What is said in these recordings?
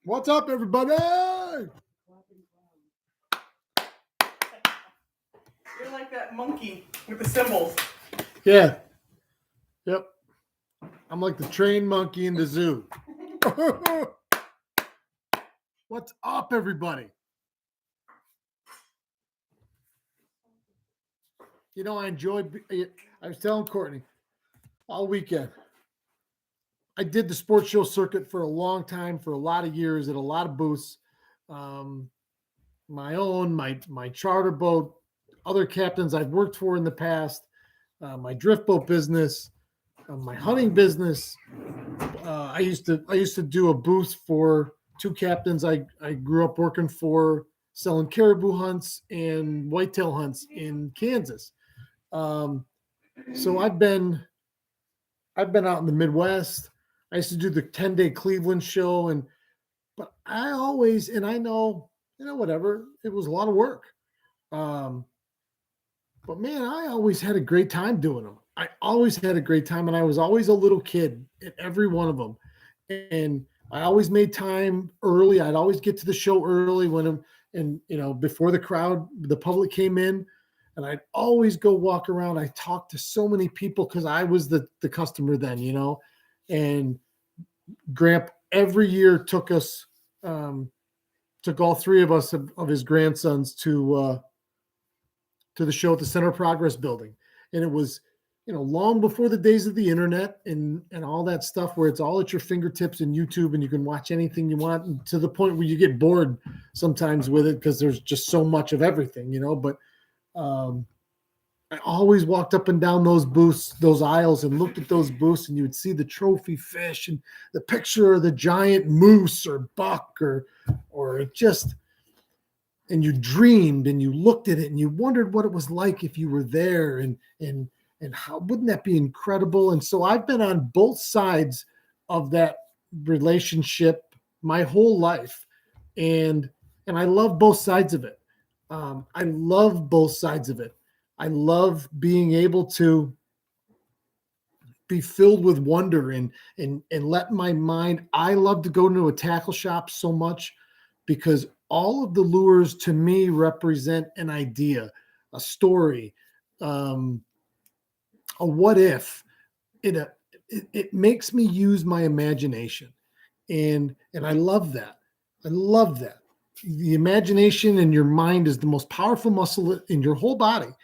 What's up, everybody? You're like that monkey with the cymbals. Yeah. Yep. I'm like the trained monkey in the zoo. What's up, everybody? You know, I was telling Courtney all weekend. I did the sports show circuit for a long time, for a lot of years, at a lot of booths. My own, my charter boat, other captains I've worked for in the past, my drift boat business, my hunting business. I used to do a booth for two captains I grew up working for, selling caribou hunts and whitetail hunts in Kansas. So I've been out in the Midwest. I used to do the 10-day Cleveland show, but I always, and I know, whatever, it was a lot of work. But man, I always had a great time doing them. I always had a great time, and I was always a little kid at every one of them. And I always made time early. I'd always get to the show early before the public came in, and I'd always go walk around. I talked to so many people because I was the customer then, and Gramp every year took all three of us of his grandsons to the show at the Center of Progress building. And it was, long before the days of the internet and all that stuff where it's all at your fingertips in YouTube and you can watch anything you want, and to the point where you get bored sometimes with it because there's just so much of everything, but I always walked up and down those booths, those aisles, and looked at those booths, and you would see the trophy fish and the picture of the giant moose or buck or just, and you dreamed and you looked at it and you wondered what it was like if you were there, and how wouldn't that be incredible? And so I've been on both sides of that relationship my whole life, and I love both sides of it. I love both sides of it. I love being able to be filled with wonder and let my mind. I love to go to a tackle shop so much because all of the lures to me represent an idea, a story, a what if. It makes me use my imagination, and I love that. I love that. The imagination in your mind is the most powerful muscle in your whole body.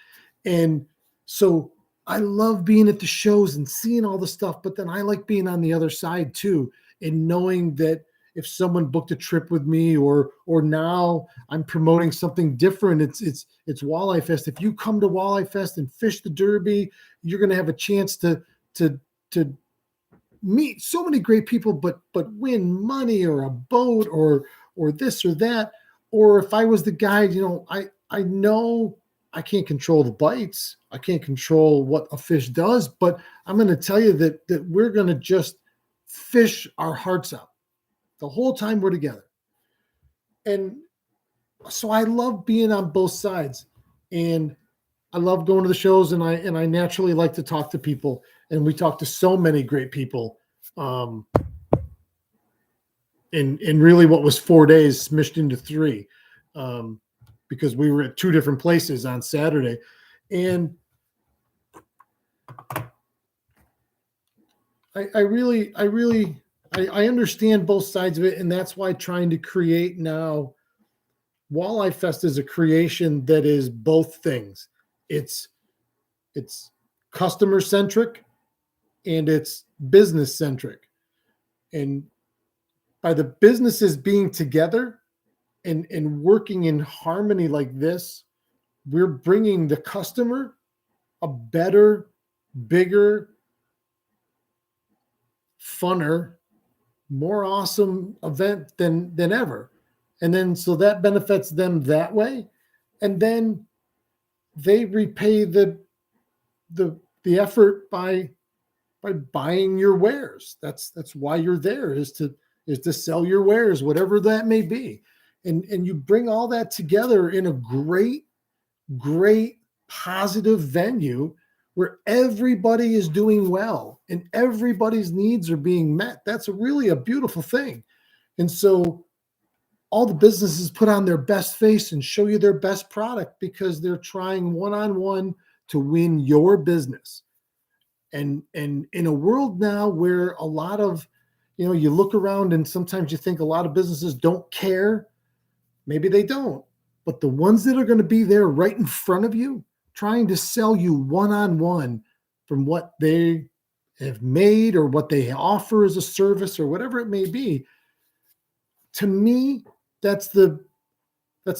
And so I love being at the shows and seeing all the stuff, but then I like being on the other side too, and knowing that if someone booked a trip with me or now I'm promoting something different, it's Walleye Fest. If you come to Walleye Fest and fish the Derby, you're going to have a chance to meet so many great people, but win money or a boat or this or that. Or if I was the guide, I know I can't control the bites. I can't control what a fish does, but I'm going to tell you that we're going to just fish our hearts out the whole time we're together. And so I love being on both sides, and I love going to the shows, and I naturally like to talk to people, and we talk to so many great people. In really what was 4 days smushed into 3. Because we were at 2 different places on Saturday, and I really understand both sides of it, and that's why trying to create now Walleye Fest is a creation that is both things. It's customer centric and it's business centric, and by the businesses being together and working in harmony like this, we're bringing the customer a better, bigger, funner, more awesome event than ever. And then so that benefits them that way. And then they repay the effort by buying your wares. That's why you're there, is to sell your wares, whatever that may be. And you bring all that together in a great positive venue where everybody is doing well and everybody's needs are being met. That's really a beautiful thing. And so all the businesses put on their best face and show you their best product because they're trying one-on-one to win your business. And in a world now where a lot of, you look around and sometimes you think a lot of businesses don't care. Maybe they don't, but the ones that are going to be there right in front of you, trying to sell you one-on-one from what they have made or what they offer as a service or whatever it may be, to me, that's the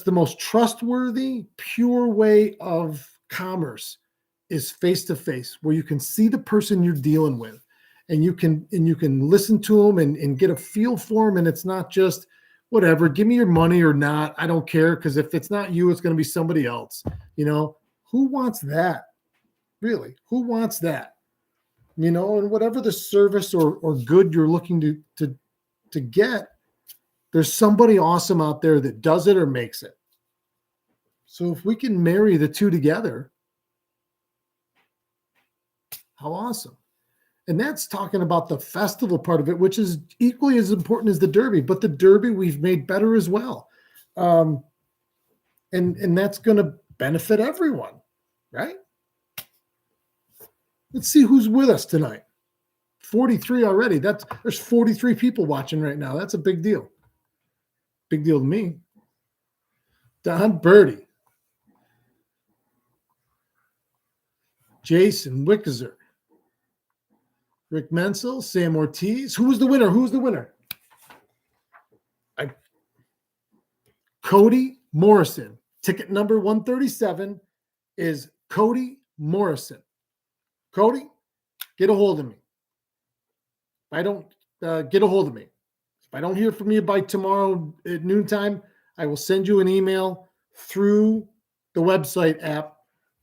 most trustworthy, pure way of commerce is face-to-face, where you can see the person you're dealing with and you can listen to them and get a feel for them. And it's not just whatever, give me your money or not. I don't care. Because if it's not you, it's going to be somebody else. Who wants that? Really? Who wants that? And whatever the service or good you're looking to get, there's somebody awesome out there that does it or makes it. So if we can marry the two together, how awesome. And that's talking about the festival part of it, which is equally as important as the Derby, but the Derby we've made better as well. And that's going to benefit everyone, right? Let's see who's with us tonight. 43 already. There's 43 people watching right now. That's a big deal. Big deal to me. Don Birdie. Jason Wickeser. Rick Menzel, Sam Ortiz. Who's the winner? Cody Morrison. Ticket number 137 is Cody Morrison. Cody, get a hold of me. If I don't get a hold of me. If I don't hear from you by tomorrow at noontime, I will send you an email through the website app.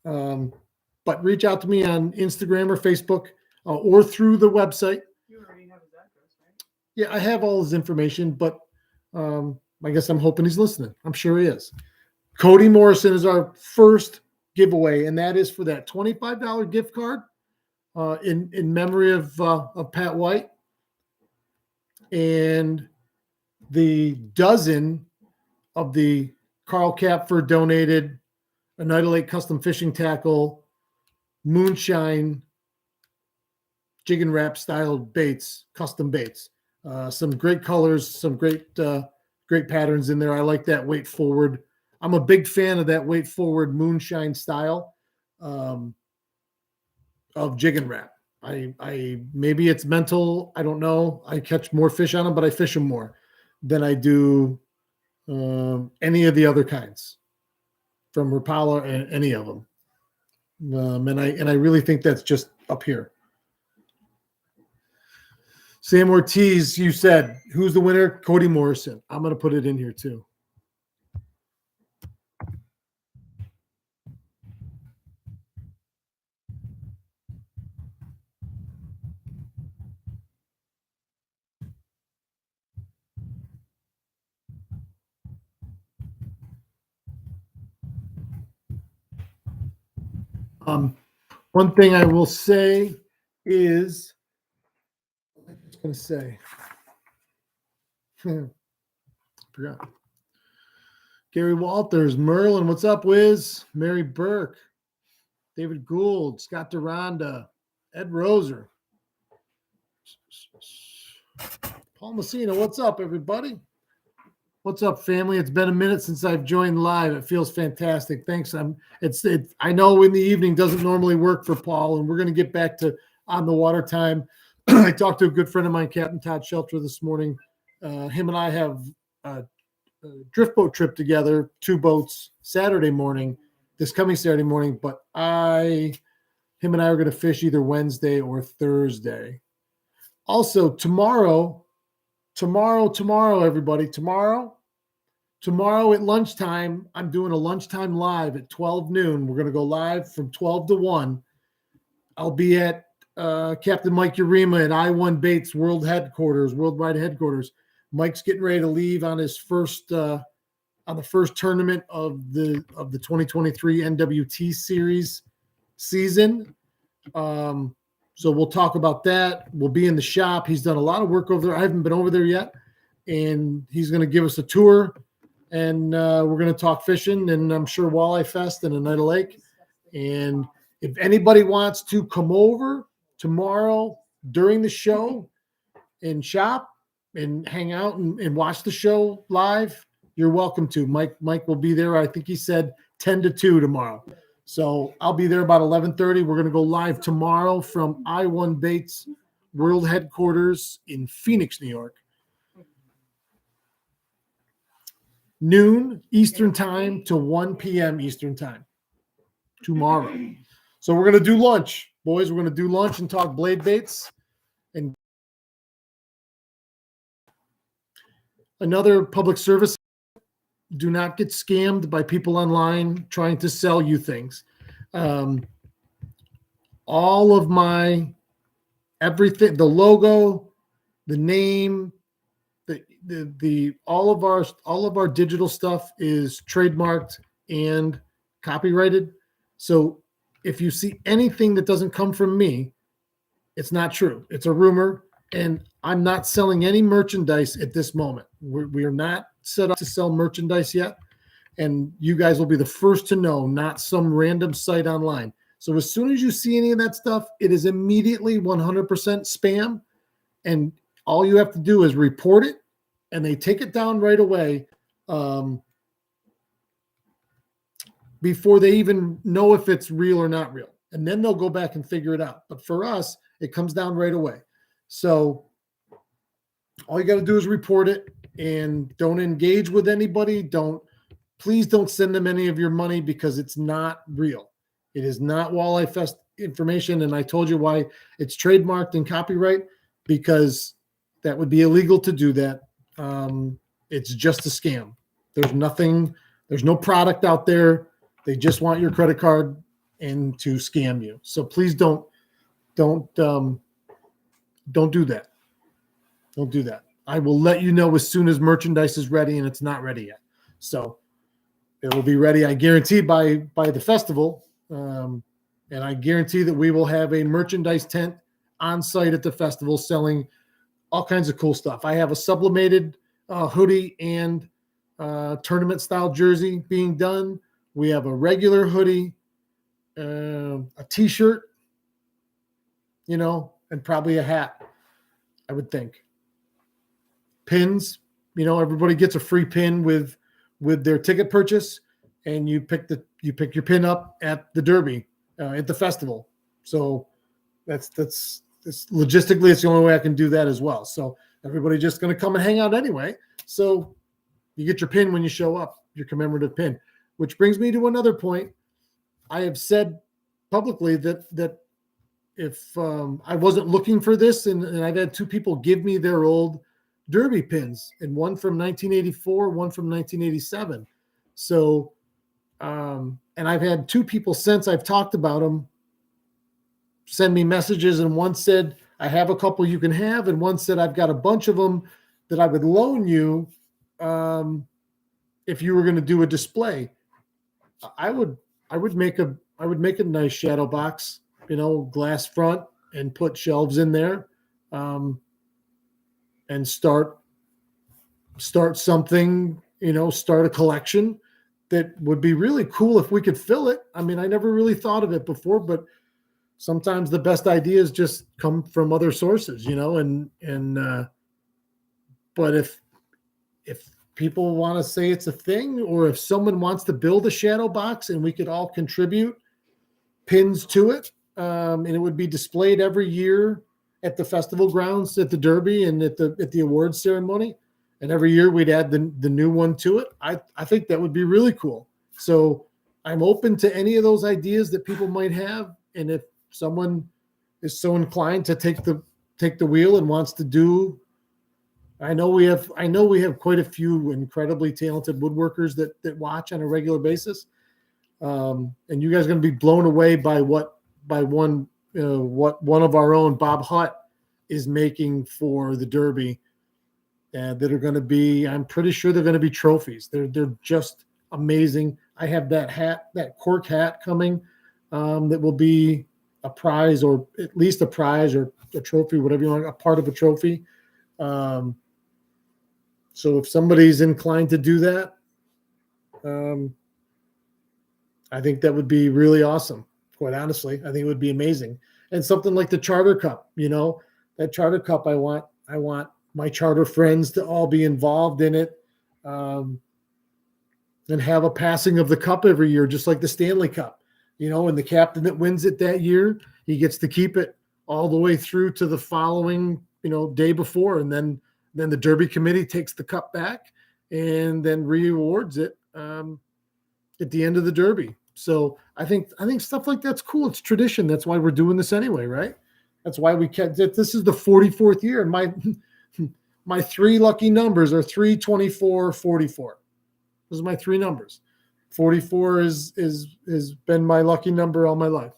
But reach out to me on Instagram or Facebook or through the website. You already have his address, right? Yeah, I have all his information, but I guess I'm hoping he's listening. I'm sure he is. Cody Morrison is our first giveaway, and that is for that $25 gift card in memory of Pat White, and the dozen of the Carl Kapfer donated Oneida Lake custom fishing tackle, moonshine, jig and wrap style baits, custom baits. Some great colors, some great patterns in there. I like that weight forward. I'm a big fan of that weight forward moonshine style of jig and wrap. I maybe it's mental. I don't know. I catch more fish on them, but I fish them more than I do any of the other kinds from Rapala and any of them. And I really think that's just up here. Sam Ortiz, you said, who's the winner? Cody Morrison. I'm going to put it in here too. One thing I will say is, I was going to say, forgot. Gary Walters, Merlin, what's up, Wiz? Mary Burke, David Gould, Scott Duranda, Ed Roser, Paul Messina, what's up, everybody? What's up, family? It's been a minute since I've joined live. It feels fantastic. Thanks. I know in the evening doesn't normally work for Paul, and we're going to get back to on the water time. I talked to a good friend of mine, Captain Todd Shelter, this morning. Him and I have a drift boat trip together, 2 boats, Saturday morning, this coming Saturday morning. But him and I are going to fish either Wednesday or Thursday. Also, tomorrow, everybody. Tomorrow at lunchtime, I'm doing a lunchtime live at 12 noon. We're going to go live from 12 to 1. I'll be at Captain Mike Urema at I-1 Baits worldwide headquarters. Mike's getting ready to leave on his first on the first tournament of the 2023 NWT series season. So we'll talk about that. We'll be in the shop. He's done a lot of work over there. I haven't been over there yet. and he's going to give us a tour, and we're going to talk fishing, and I'm sure Walleye Fest and a night of lake. And if anybody wants to come over tomorrow during the show and shop and hang out and watch the show live, you're welcome to. Mike will be there. I think he said 10 to 2 tomorrow. So I'll be there about 11:30. We're going to go live tomorrow from I-1 Baits World Headquarters in Phoenix, New York. Noon Eastern Time to 1 p.m. Eastern Time tomorrow. So we're going to do lunch, boys. We're going to do lunch and talk blade baits. And another public service, do not get scammed by people online trying to sell you things. All of my everything, the logo, the name, the all of our digital stuff is trademarked and copyrighted. So if you see anything that doesn't come from me, it's not true. It's a rumor, and I'm not selling any merchandise at this moment. We are not set up to sell merchandise yet, and you guys will be the first to know, not some random site online. So as soon as you see any of that stuff, it is immediately 100% spam, and all you have to do is report it, and they take it down right away before they even know if it's real or not real. And then they'll go back and figure it out. But for us, it comes down right away. So all you got to do is report it, and don't engage with anybody. Please don't send them any of your money, because it's not real. It is not Walleye Fest information. And I told you why it's trademarked and copyright, because that would be illegal to do that. It's just a scam. There's no product out there. They just want your credit card and to scam you. So please don't do that. Don't do that. I will let you know as soon as merchandise is ready, and it's not ready yet. So it will be ready, I guarantee, by the festival. And I guarantee that we will have a merchandise tent on site at the festival selling all kinds of cool stuff. I have a sublimated hoodie and tournament style jersey being done. We have a regular hoodie, a t-shirt, and probably a hat, I would think. Pins, everybody gets a free pin with their ticket purchase, and you pick your pin up at the Derby, at the festival. So that's logistically, it's the only way I can do that as well. So everybody just going to come and hang out anyway. So you get your pin when you show up, your commemorative pin, which brings me to another point. I have said publicly that if I wasn't looking for this, and I've had two people give me their old Derby pins, and one from 1984, one from 1987. So, and I've had two people since I've talked about them send me messages, and one said, I have a couple you can have, and one said, I've got a bunch of them that I would loan you if you were going to do a display. I would make a nice shadow box, glass front, and put shelves in there, and start something, start a collection that would be really cool if we could fill it. I mean, I never really thought of it before, but sometimes the best ideas just come from other sources, but if people want to say it's a thing, or if someone wants to build a shadow box and we could all contribute pins to it, and it would be displayed every year at the festival grounds, at the Derby, and at the awards ceremony, and every year we'd add the new one to it. I think that would be really cool. So I'm open to any of those ideas that people might have, and if someone is so inclined to take the wheel and wants to do, I know we have quite a few incredibly talented woodworkers that watch on a regular basis, and you guys are going to be blown away by what one of our own, Bob Hutt, is making for the Derby, that are going to be, I'm pretty sure they're going to be trophies. They're just amazing. I have that cork hat coming, that will be a prize, or at least a prize, or a trophy, whatever you want, a part of a trophy. So if somebody's inclined to do that, I think that would be really awesome. Quite honestly, I think it would be amazing. And something like the Charter Cup, that Charter Cup, I want my charter friends to all be involved in it, and have a passing of the cup every year, just like the Stanley Cup, and the captain that wins it that year, he gets to keep it all the way through to the following, day before. And then the Derby committee takes the cup back and then rewards it at the end of the Derby. So I think stuff like that's cool. It's tradition. That's why we're doing this anyway, right? That's why we kept it. This is the 44th year. And my three lucky numbers are 3, 24, 44. Those are my three numbers. 44 has been my lucky number all my life.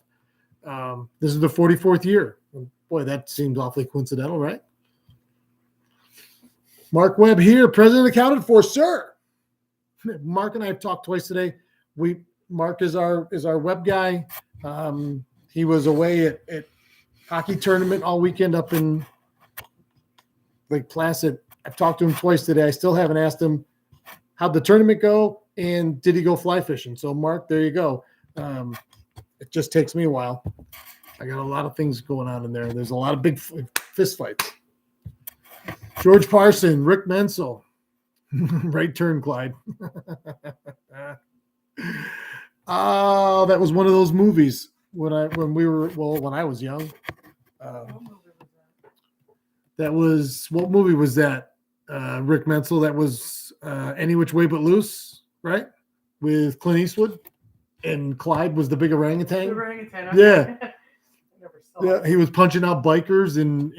This is the 44th year. Boy, that seems awfully coincidental, right? Mark Webb here, president accounted for, sir. Mark and I have talked twice today. Mark is our web guy. He was away at hockey tournament all weekend up in Lake Placid. I've talked to him twice today. I still haven't asked him how'd the tournament go and did he go fly fishing. So Mark, there you go. It just takes me a while. I got a lot of things going on in there. There's a lot of big fist fights. George Parson, Rick Menzel. Right turn, Clyde. Oh, that was one of those movies when I was young. That was, what movie was that? Rick Menzel. That was Any Which Way But Loose, right? With Clint Eastwood, and Clyde was the big orangutan. The orangutan. Okay. Yeah. I never saw Yeah, it. he was punching out bikers and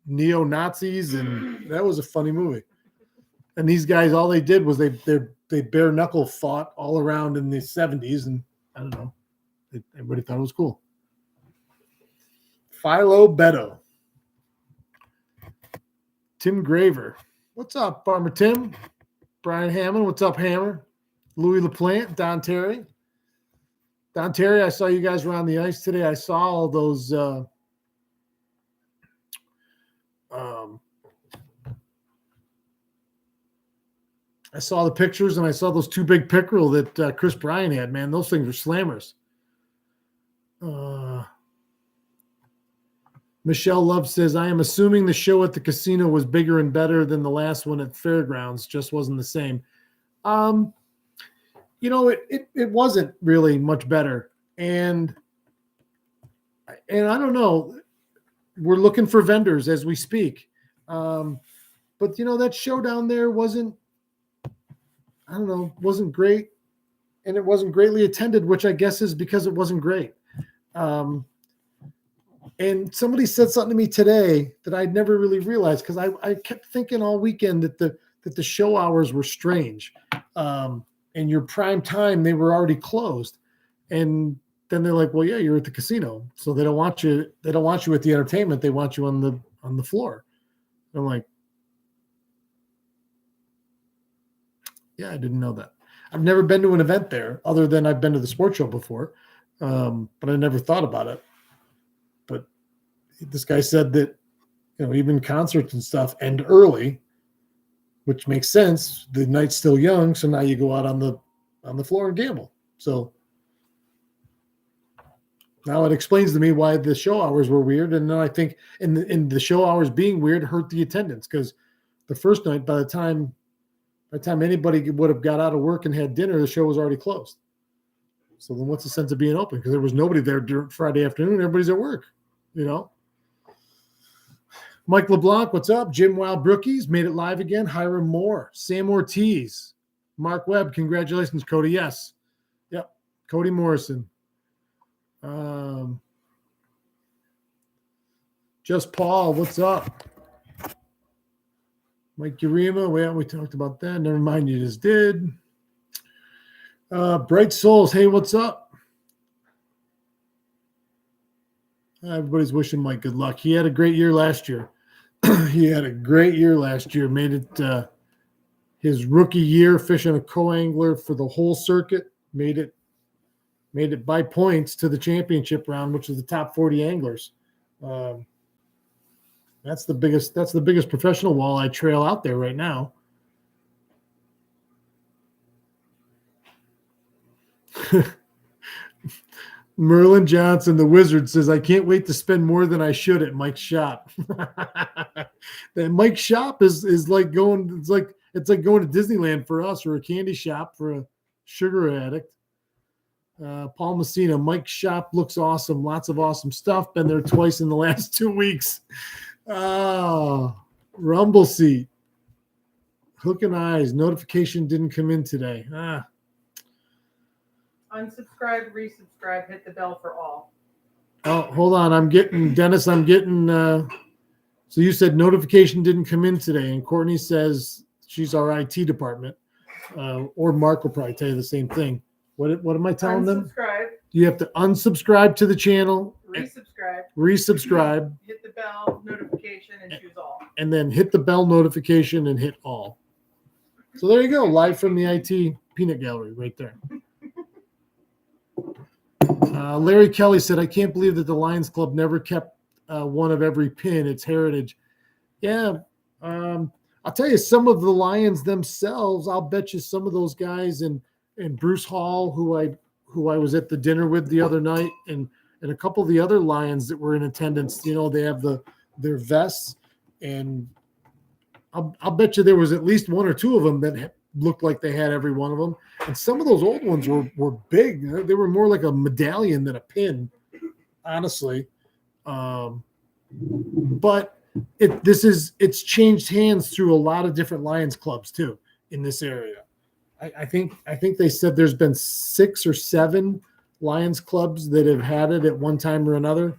neo-Nazis, and that was a funny movie. And these guys, all they did was they bare knuckle fought all around in the 70s, and I don't know, everybody thought it was cool. Philo Beto, Tim Graver, what's up, Farmer Tim? Brian Hammond, what's up, Hammer? Louis LaPlante, Don Terry. Don Terry, I saw you guys were on the ice today. I saw all those I saw the pictures, and I saw those two big pickerel that Chris Bryan had. Man, those things are slammers. Michelle Love says, I am assuming the show at the casino was bigger and better than the last one at Fairgrounds. Just wasn't the same. It wasn't really much better. And I don't know. We're looking for vendors as we speak. But that show down there wasn't great. And it wasn't greatly attended, which I guess is because it wasn't great. And somebody said something to me today that I'd never really realized, because I kept thinking all weekend that the show hours were strange. And your prime time, they were already closed. And then they're like, well, yeah, you're at the casino. So they don't want you at the entertainment. They want you on the floor. I'm like, yeah, I didn't know that. I've never been to an event there other than I've been to the sports show before. But I never thought about it. But this guy said that, even concerts and stuff end early, which makes sense. The night's still young, so now you go out on the floor and gamble. So now it explains to me why the show hours were weird. And then I think in the show hours being weird hurt the attendance, because the first night, by the time anybody would have got out of work and had dinner, the show was already closed. So then what's the sense of being open? Because there was nobody there during Friday afternoon. Everybody's at work, Mike LeBlanc, what's up? Jim Wild Brookies made it live again. Hiram Moore, Sam Ortiz, Mark Webb. Congratulations, Cody. Yes. Yep. Cody Morrison. Just Paul, what's up? Mike Urema, we talked about that. Never mind, you just did. Bright Souls, hey, what's up? Everybody's wishing Mike good luck. He had a great year last year. Made it his rookie year fishing a co-angler for the whole circuit. Made it by points to the championship round, which is the top 40 anglers. That's the biggest professional walleye trail out there right now. Merlin Johnson, the wizard, says, I can't wait to spend more than I should at Mike's shop. That Mike's shop is like going, it's like going to Disneyland for us, or a candy shop for a sugar addict. Paul Messina, Mike's shop looks awesome. Lots of awesome stuff. Been there twice in the last 2 weeks. Oh, Rumble Seat. Hook and Eyes. Notification didn't come in today. Unsubscribe, resubscribe, hit the bell for all. Oh, hold on. I'm getting, so you said notification didn't come in today, and Courtney says she's our IT department. Or Mark will probably tell you the same thing. What am I telling them? Unsubscribe, You have to unsubscribe to the channel, resubscribe, resubscribe, hit the bell, notification, and choose all. and then hit the bell notification and hit all. So there you go. Live from the IT peanut gallery right there. Larry Kelly said, I can't believe that the Lions Club never kept one of every pin. It's heritage. Yeah. I'll tell you, some of the Lions themselves, I'll bet you some of those guys and Bruce Hall, who I was at the dinner with the other night, and a couple of the other Lions that were in attendance, you know, they have their vests, and I'll bet you there was at least one or two of them that looked like they had every one of them. And some of those old ones were big. They were more like a medallion than a pin, honestly. But it's changed hands through a lot of different Lions clubs too in this area. I think they said there's been 6 or 7 Lions clubs that have had it at one time or another.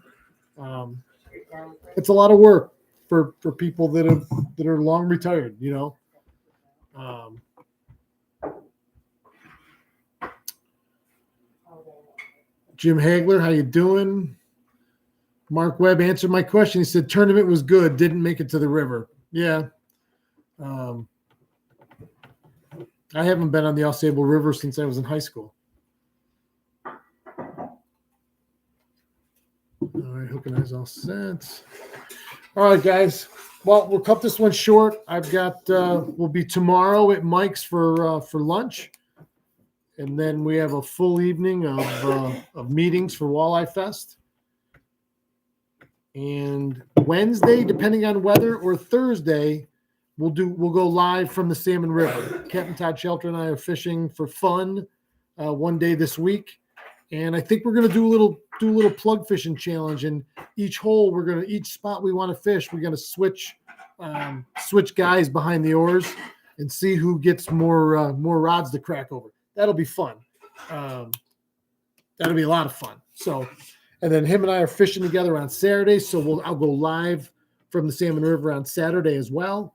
It's a lot of work for people that are long retired, you know. Jim Hagler, how you doing? Mark Webb answered my question. He said tournament was good, didn't make it to the river. Yeah. I haven't been on the Ausable River since I was in high school. All right, Hook and Eyes all set. All right, guys. Well, we'll cut this one short. I've got we'll be tomorrow at Mike's for lunch, and then we have a full evening of meetings for Walleye Fest. And Wednesday, depending on weather, or Thursday, we'll go live from the Salmon River. Captain Todd Shelter and I are fishing for fun one day this week, and I think we're gonna do a little plug fishing challenge. And each spot we want to fish, we're gonna switch guys behind the oars and see who gets more rods to crack over. That'll be fun. That'll be a lot of fun. So, and then him and I are fishing together on Saturday, so I'll go live from the Salmon River on Saturday as well.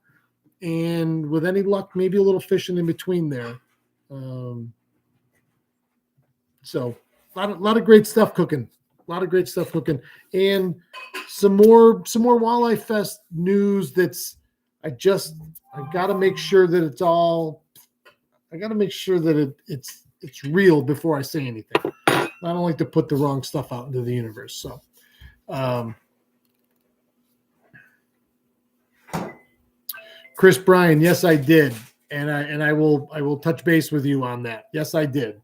And with any luck, maybe a little fishing in between there. So a lot of great stuff cooking. A lot of great stuff cooking. And some more Walleye Fest news I got to make sure that it's real before I say anything. I don't like to put the wrong stuff out into the universe. So, Chris Bryan, yes, I did, and I will touch base with you on that. Yes, I did.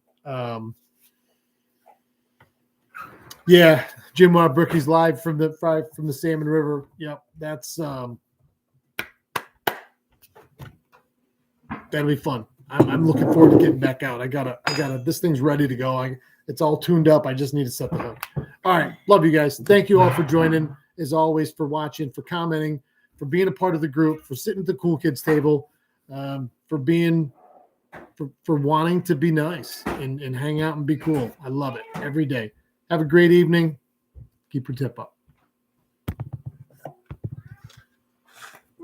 Yeah, Jim Brookies live from the Salmon River. Yep, that's that'll be fun. I'm looking forward to getting back out. I gotta. This thing's ready to go. It's all tuned up. I just need to set the hook. All right, love you guys. Thank you all for joining, as always, for watching, for commenting, for being a part of the group, for sitting at the cool kids table, for wanting to be nice and hang out and be cool. I love it every day. Have a great evening. Keep your tip up.